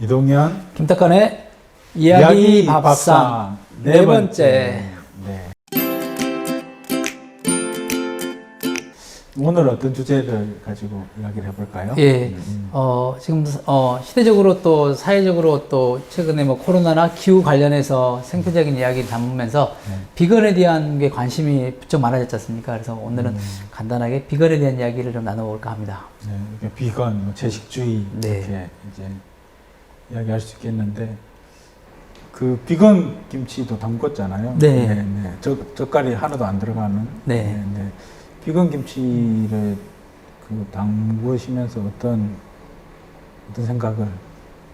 이동현 김탁관의 이야기 밥상 네 번째. 네. 오늘 어떤 주제를 가지고 이야기를 해볼까요? 예, 지금 시대적으로 또 사회적으로 또 최근에 뭐 코로나나 기후 관련해서 생태적인 이야기를 담으면서 비건에 대한 게 관심이 부쩍 많아졌지 않습니까? 그래서 오늘은 간단하게 비건에 대한 이야기를 좀 나눠볼까 합니다. 네, 이게 비건, 뭐 채식주의 네. 이렇게 이제 이야기할 수 있겠는데 그 비건 김치도 담궜잖아요. 네. 네, 네. 젓갈이 하나도 안 들어가는. 네. 네. 비건 김치를 그 담그시면서 어떤 생각을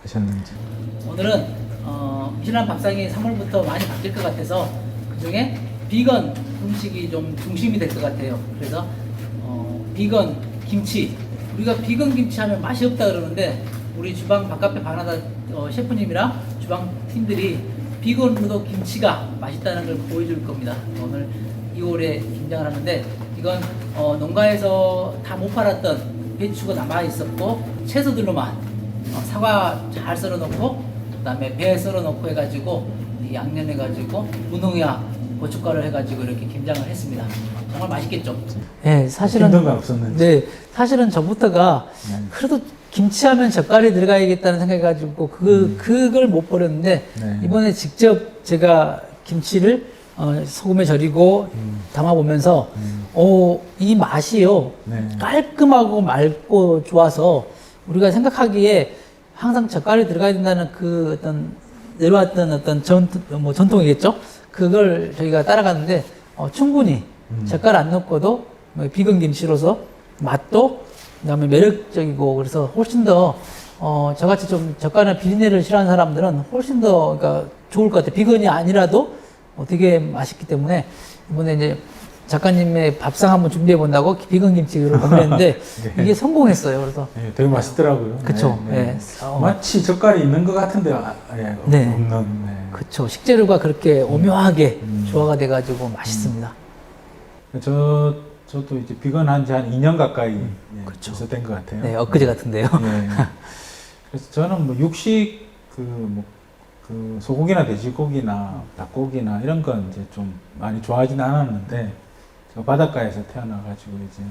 하셨는지. 오늘은 미슐랭 밥상이 3월부터 많이 바뀔 것 같아서 그 중에 비건 음식이 좀 중심이 될 것 같아요. 그래서 비건 김치, 우리가 비건 김치 하면 맛이 없다 그러는데 우리 주방 바깥에 바나나 셰프님이랑 주방 팀들이 비건으로도 김치가 맛있다는 걸 보여줄 겁니다. 오늘 2월에 김장을 하는데 이건 농가에서 다 못 팔았던 배추가 남아 있었고 채소들로만 사과 잘 썰어 놓고 그다음에 배 썰어 놓고 해가지고 양념해 가지고 무농약 고춧가루 해가지고 이렇게 김장을 했습니다. 정말 맛있겠죠? 네, 사실은 힘든 건 없었는지. 네, 사실은 전부터가 그래도 김치하면 젓갈이 들어가야겠다는 생각해가지고 그걸 못 버렸는데 네. 이번에 직접 제가 김치를 소금에 절이고 담아보면서 이 맛이요 네. 깔끔하고 맑고 좋아서 우리가 생각하기에 항상 젓갈이 들어가야 된다는 그 어떤 내려왔던 어떤 전통이겠죠. 그걸 저희가 따라갔는데 충분히 젓갈 안 넣고도 비건 김치로서 맛도 그다음에 매력적이고 그래서 훨씬 더 저같이 좀 젓갈이나 비린내를 싫어하는 사람들은 훨씬 더 그러니까 좋을 것 같아요. 비건이 아니라도 되게 맛있기 때문에 이번에 이제 작가님의 밥상 한번 준비해 본다고 비건 김치를 건드렸는데 네. 이게 성공했어요. 그래서 네, 되게 맛있더라고요. 그쵸. 네, 네. 마치 젓갈이 있는 것 같은데 네. 없는. 네. 그쵸. 식재료가 그렇게 오묘하게 조화가 돼가지고 맛있습니다. 저도 이제 비건 한지 한 2년 가까이 그렇죠. 벌써 된 것 같아요. 네, 엊그제 같은데요. 네. 그래서 저는 뭐 육식 그 소고기나 돼지고기나 닭고기나 이런 건 이제 좀 많이 좋아하지는 않았는데 제가 바닷가에서 태어나가지고 이제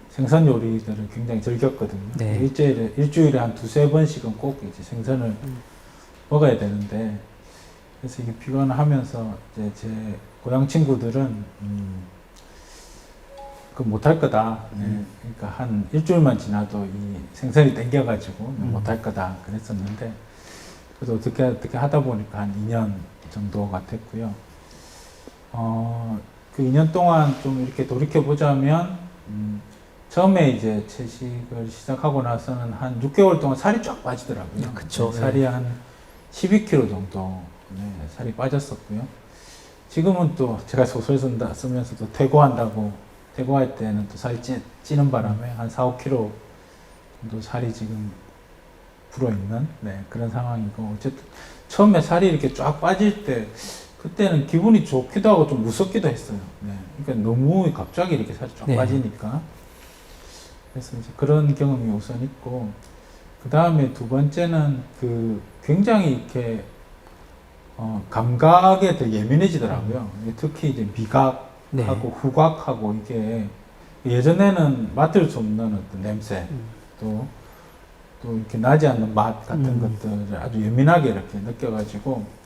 생선 요리들을 굉장히 즐겼거든요. 네. 일주일에 한 두세 번씩은 꼭 이제 생선을 먹어야 되는데 그래서 이게 비건 하면서 이제 제 고향 친구들은 그 못할 거다. 네. 그러니까 한 일주일만 지나도 이 생선이 땡겨가지고 못할 거다 그랬었는데 그래서 어떻게 하다 보니까 한 2년 정도가 됐고요. 그 2년 동안 좀 이렇게 돌이켜 보자면 처음에 이제 채식을 시작하고 나서는 한 6개월 동안 살이 쫙 빠지더라고요. 그쵸. 네, 살이 한 12kg 정도 살이 빠졌었고요. 지금은 또 제가 소설 쓰면서도 퇴고할 때는 또 살이 찌는 바람에 한 4, 5kg 정도 살이 지금 불어있는 그런 상황이고 어쨌든 처음에 살이 이렇게 쫙 빠질 때 그때는 기분이 좋기도 하고 좀 무섭기도 했어요. 그러니까 너무 갑자기 이렇게 살이 쫙 빠지니까 그래서 이제 그런 경험이 우선 있고 그 다음에 두 번째는 그 굉장히 이렇게 감각에 되게 예민해지더라고요. 특히 이제 미각하고 후각하고 이게 예전에는 맡을 수 없는 어떤 냄새 또 이렇게 나지 않는 맛 같은 것들을 아주 예민하게 이렇게 느껴가지고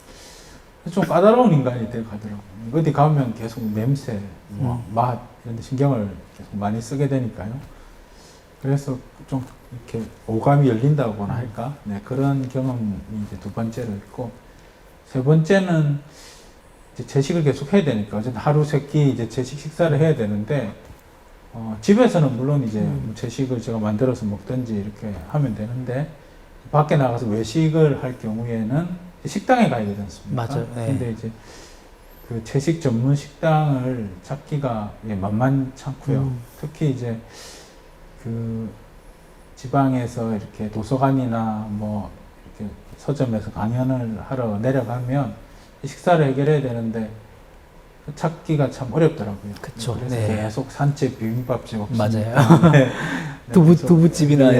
좀 까다로운 인간이 되어 가더라고요. 어디 가면 계속 냄새, 맛 이런 데 신경을 계속 많이 쓰게 되니까요. 그래서 좀 이렇게 오감이 열린다고나 할까? 그런 경험이 이제 두 번째로 있고 세 번째는 이제 채식을 계속 해야 되니까 어쨌든 하루 세 끼 이제 채식 식사를 해야 되는데 집에서는 물론 이제 채식을 제가 만들어서 먹든지 이렇게 하면 되는데 밖에 나가서 외식을 할 경우에는 식당에 가야 되지 않습니까? 맞아요. 네. 근데 이제 그 채식 전문 식당을 찾기가 만만찮고요. 특히 이제 그 지방에서 이렇게 도서관이나 뭐 이렇게 서점에서 강연을 하러 내려가면 식사를 해결해야 되는데 찾기가 참 어렵더라고요. 그쵸. 그래서 네. 계속 산채 비빔밥집 없이 맞아요. 두부집이나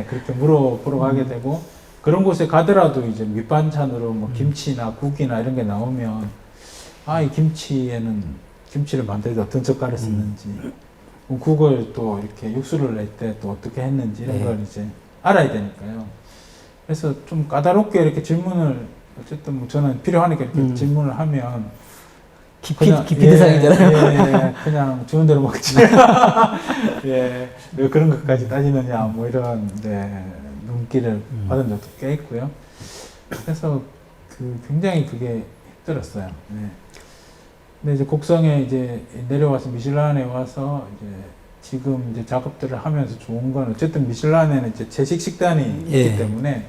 그렇게 물어보러 가게 되고 그런 곳에 가더라도 이제 밑반찬으로 뭐 김치나 국이나 이런 게 나오면 아, 이 김치에는 김치를 만들 때 어떤 젓갈을 썼는지 국을 또 이렇게 육수를 낼 때 또 어떻게 했는지 이런 네. 걸 이제 알아야 되니까요. 그래서 좀 까다롭게 이렇게 질문을 어쨌든 뭐 저는 필요하니까 이렇게 질문을 하면 깊이 대상이잖아요. 그냥 주는 대로 먹지. 예, 왜 그런 것까지 따지느냐, 뭐 이런, 눈길을 받은 적도 꽤 있고요. 그래서 굉장히 그게 힘들었어요. 네. 근데 이제 곡성에 이제 내려와서 미슐란에 와서 이제 지금 이제 작업들을 하면서 좋은 건 어쨌든 미슐란에는 이제 제식 식단이 예. 있기 때문에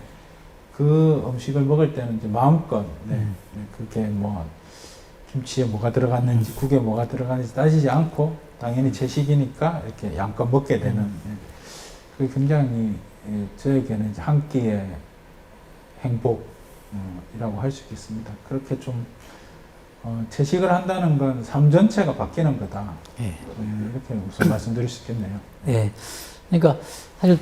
그 음식을 먹을 때는 이제 마음껏, 그렇게 뭐, 김치에 뭐가 들어갔는지 국에 뭐가 들어갔는지 따지지 않고 당연히 제식이니까 이렇게 양껏 먹게 되는 그게 굉장히 저에게는 이제 한 끼의 행복이라고 할 수 있겠습니다. 그렇게 좀 채식을 한다는 건 삶 전체가 바뀌는 거다. 이렇게 우선 말씀드릴 수 있겠네요. 네. 그러니까 사실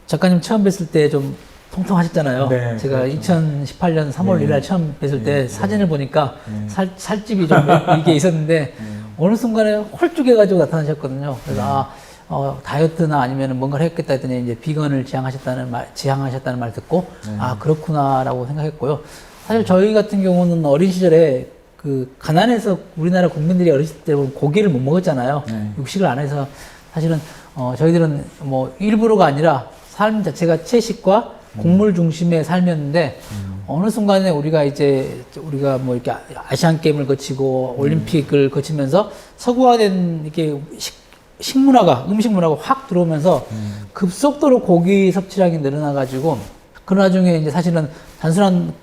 작가님 처음 뵀을 때 좀 통통하셨잖아요. 네, 제가 그렇죠. 2018년 3월 네. 1일 처음 뵀을 때 네. 사진을 보니까 네. 살집이 좀 이게 있었는데 어느 순간에 홀쭉해가지고 나타나셨거든요. 그래서 다이어트나 아니면 뭔가를 했겠다 했더니 이제 비건을 지향하셨다는 말 듣고 아 그렇구나라고 생각했고요. 사실 저희 같은 경우는 어린 시절에 그 가난해서 우리나라 국민들이 어렸을 때 보면 고기를 못 먹었잖아요. 육식을 안 해서 사실은 저희들은 뭐 일부러가 아니라 삶 자체가 채식과 곡물 중심의 삶이었는데 어느 순간에 우리가 뭐 이렇게 아시안 게임을 거치고 올림픽을 거치면서 서구화된 이렇게 음식 문화가 확 들어오면서 급속도로 고기 섭취량이 늘어나가지고 그 나중에 이제 사실은 단순한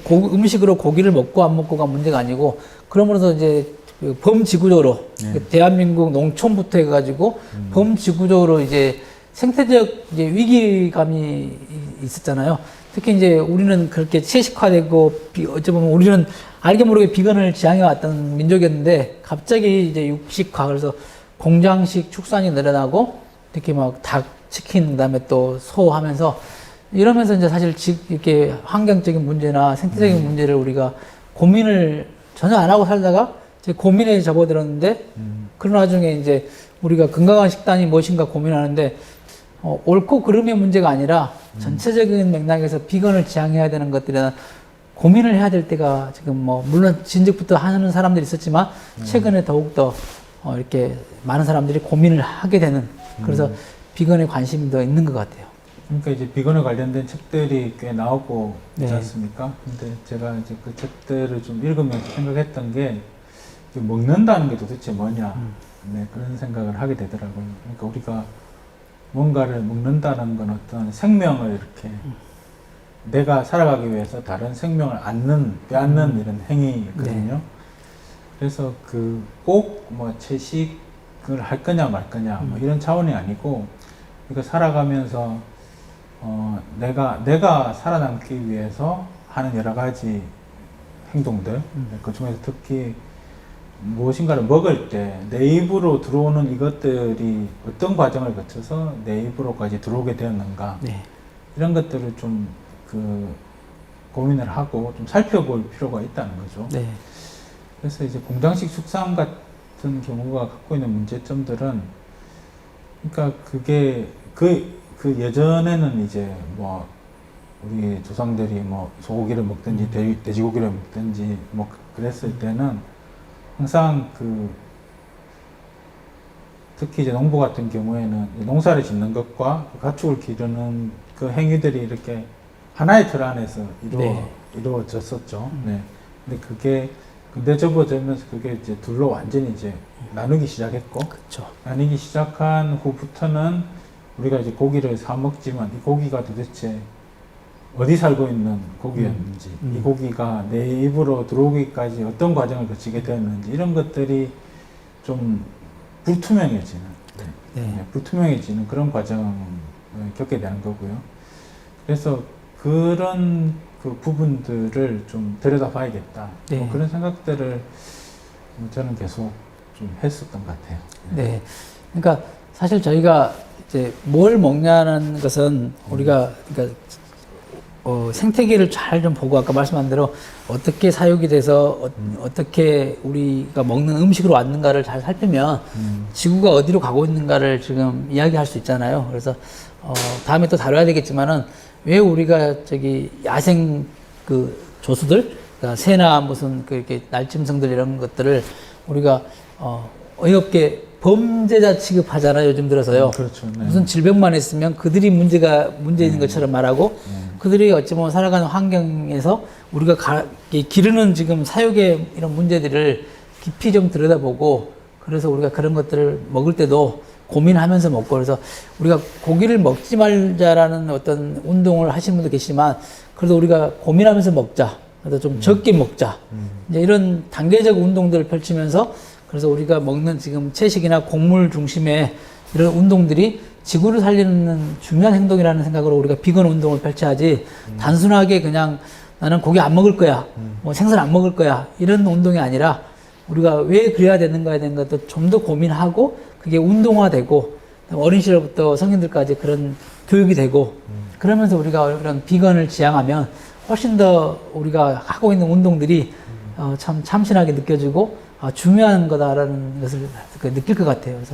음식으로 고기를 먹고 안 먹고가 문제가 아니고 그러면서 이제 범지구적으로 대한민국 농촌부터 해가지고 범지구적으로 이제 생태적 이제 위기감이 있었잖아요. 특히 이제 우리는 그렇게 채식화되고 어찌 보면 우리는 알게 모르게 비건을 지향해 왔던 민족이었는데 갑자기 이제 육식화 그래서 공장식 축산이 늘어나고 특히 막 닭, 치킨 그다음에 또 소 하면서 이러면서 이제 사실 이렇게 환경적인 문제나 생태적인 문제를 우리가 고민을 전혀 안 하고 살다가 이제 고민에 접어들었는데 그런 와중에 이제 우리가 건강한 식단이 무엇인가 고민하는데 옳고 그름의 문제가 아니라 전체적인 맥락에서 비건을 지향해야 되는 것들에 고민을 해야 될 때가 지금 뭐 물론 진즉부터 하는 사람들이 있었지만 최근에 더욱더 이렇게 많은 사람들이 고민을 하게 되는 그래서 비건에 관심이 더 있는 것 같아요. 그러니까 이제 비건에 관련된 책들이 꽤 나오고 있지 네. 않습니까? 근데 제가 이제 그 책들을 좀 읽으면서 생각했던 게 먹는다는 게 도대체 뭐냐, 그런 생각을 하게 되더라고요. 그러니까 우리가 뭔가를 먹는다는 건 어떤 생명을 이렇게 내가 살아가기 위해서 다른 생명을 빼앗는 이런 행위거든요. 그래서 꼭 뭐 채식을 할 거냐 말 거냐 뭐 이런 차원이 아니고 그러니까 살아가면서 내가 살아남기 위해서 하는 여러 가지 행동들 그 중에서 특히 무엇인가를 먹을 때 내 입으로 들어오는 이것들이 어떤 과정을 거쳐서 내 입으로까지 들어오게 되었는가 이런 것들을 좀 고민을 하고 좀 살펴볼 필요가 있다는 거죠. 그래서 이제 공장식 축산 같은 경우가 갖고 있는 문제점들은 그러니까 그게 그 예전에는 이제 뭐 우리 조상들이 뭐 소고기를 먹든지 돼지고기를 먹든지 뭐 그랬을 때는 항상 특히 이제 농부 같은 경우에는 농사를 짓는 것과 가축을 기르는 그 행위들이 이렇게 하나의 틀 안에서 이루어졌었죠. 근데 그게 근데 접어들면서 그게 이제 둘로 완전히 이제 나누기 시작했고, 그렇죠. 나누기 시작한 후부터는 우리가 이제 고기를 사 먹지만 이 고기가 도대체 어디 살고 있는 고기였는지, 이 고기가 내 입으로 들어오기까지 어떤 과정을 거치게 되었는지 이런 것들이 좀 불투명해지는, 불투명해지는 그런 과정을 겪게 되는 거고요. 그래서 그런 그 부분들을 좀 들여다봐야겠다. 뭐 그런 생각들을 저는 계속 좀 했었던 것 같아요. 네. 그러니까 사실 저희가 이제 뭘 먹냐는 것은 우리가 그러니까 생태계를 잘 좀 보고 아까 말씀한 대로 어떻게 사육이 돼서 어떻게 우리가 먹는 음식으로 왔는가를 잘 살피면 지구가 어디로 가고 있는가를 지금 이야기할 수 있잖아요. 그래서 다음에 또 다뤄야 되겠지만은 왜 우리가 저기 야생 그 조수들, 그러니까 새나 무슨 그 이렇게 날짐승들 이런 것들을 우리가 어이없게 범죄자 취급하잖아요. 요즘 들어서요. 그렇죠. 네. 무슨 질병만 있으면 그들이 문제인 것처럼 말하고 그들이 어찌 보면 살아가는 환경에서 우리가 기르는 지금 사육의 이런 문제들을 깊이 좀 들여다보고 그래서 우리가 그런 것들을 먹을 때도 고민하면서 먹고 그래서 우리가 고기를 먹지 말자라는 어떤 운동을 하시는 분도 계시지만 그래도 우리가 고민하면서 먹자. 그래서 좀 적게 먹자. 이제 이런 단계적 운동들을 펼치면서 그래서 우리가 먹는 지금 채식이나 곡물 중심의 이런 운동들이 지구를 살리는 중요한 행동이라는 생각으로 우리가 비건 운동을 펼쳐야지 단순하게 그냥 나는 고기 안 먹을 거야, 뭐 생선 안 먹을 거야 이런 운동이 아니라 우리가 왜 그래야 되는가에 대한 것도 좀 더 고민하고 그게 운동화되고 어린 시절부터 성인들까지 그런 교육이 되고 그러면서 우리가 이런 비건을 지향하면 훨씬 더 우리가 하고 있는 운동들이 참 참신하게 느껴지고 중요한 거다라는 것을 느낄 것 같아요. 그래서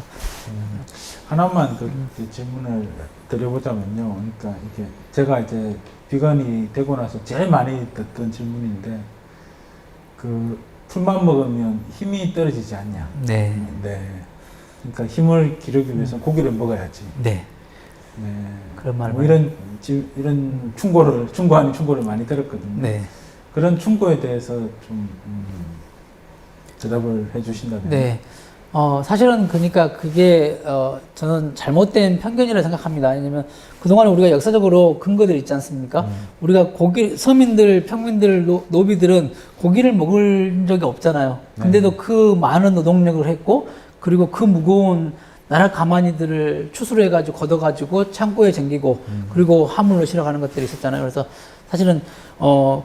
하나만 더 질문을 드려보자면요. 그러니까 이게 제가 이제 비건이 되고 나서 제일 많이 듣던 질문인데 그 풀만 먹으면 힘이 떨어지지 않냐. 네. 네. 그러니까 힘을 기르기 위해서 고기를 먹어야지. 네. 네. 그런 말을 뭐 이런 충고 아닌 충고를 많이 들었거든요. 네. 그런 충고에 대해서 좀 대답을 해주신다면. 네. 사실은 그러니까 그게 저는 잘못된 편견이라 생각합니다. 왜냐면 그동안 우리가 역사적으로 근거들 있지 않습니까? 우리가 서민들, 평민들, 노비들은 고기를 먹을 적이 없잖아요. 근데도 그 많은 노동력을 했고 그리고 그 무거운 나라 가마니들을 추수해가지고 걷어가지고 창고에 쟁기고 그리고 화물로 실어가는 것들이 있었잖아요. 그래서 사실은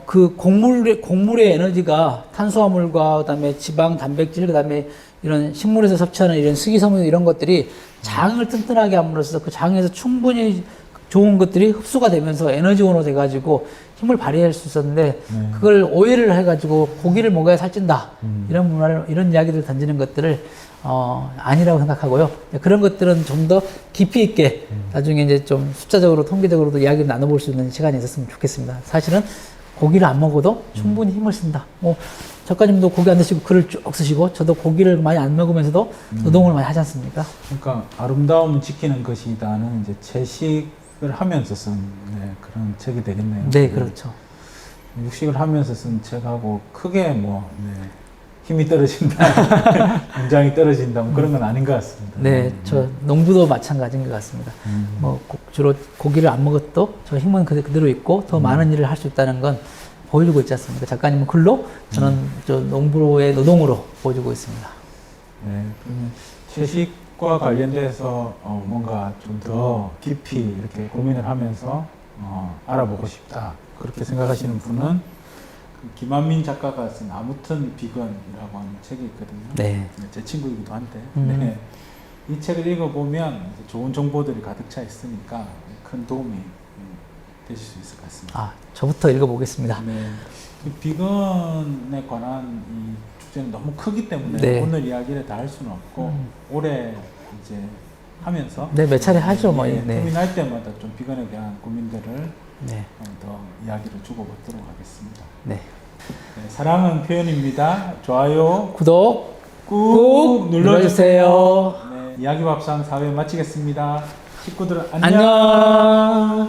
그 곡물의 에너지가 탄수화물과 그다음에 지방, 단백질, 그다음에 이런 식물에서 섭취하는 이런 식이섬유 이런 것들이 장을 튼튼하게 함으로써 그 장에서 충분히 좋은 것들이 흡수가 되면서 에너지원으로 돼가지고 힘을 발휘할 수 있었는데 그걸 오해를 해가지고 고기를 먹어야 살찐다 이런 이야기를 던지는 것들을 아니라고 생각하고요. 그런 것들은 좀 더 깊이 있게 나중에 이제 좀 숫자적으로 통계적으로도 이야기를 나눠볼 수 있는 시간이 있었으면 좋겠습니다. 사실은 고기를 안 먹어도 충분히 힘을 쓴다. 뭐 작가님도 고기 안 드시고 글을 쭉 쓰시고 저도 고기를 많이 안 먹으면서도 노동을 많이 하지 않습니까? 그러니까 아름다움을 지키는 것이다는 이제 채식을 하면서 쓴 그런 책이 되겠네요. 네, 그렇죠. 육식을 하면서 쓴 책하고 크게 힘이 떨어진다, 문장이 떨어진다, 뭐 그런 건 아닌 것 같습니다. 네, 저 농부도 마찬가지인 것 같습니다. 뭐 주로 고기를 안 먹어도 저 힘은 그대로 있고 더 많은 일을 할 수 있다는 건 보여주고 있지 않습니까? 작가님은 글로, 저는 저 농부의 노동으로 보여주고 있습니다. 네, 그러면 채식과 관련돼서 뭔가 좀 더 깊이 이렇게 고민을 하면서 알아보고 싶다 그렇게 생각하시는 분은 김한민 작가가 쓴 아무튼 비건이라고 하는 책이 있거든요. 네. 제 친구이기도 한데 네. 이 책을 읽어보면 좋은 정보들이 가득 차 있으니까 큰 도움이 되실 수 있을 것 같습니다. 저부터 읽어보겠습니다. 네. 이 비건에 관한 이 주제는 너무 크기 때문에 네. 오늘 이야기를 다 할 수는 없고 올해 이제 하면서 네, 몇 차례 하죠, 뭐. 네. 고민할 때마다 좀 비건에 대한 고민들을 네. 더 이야기를 주고받도록 하겠습니다. 네. 네, 사랑은 표현입니다. 좋아요 구독 꾹 눌러주세요. 네, 이야기 밥상 4회 마치겠습니다. 식구들 안녕. 안녕.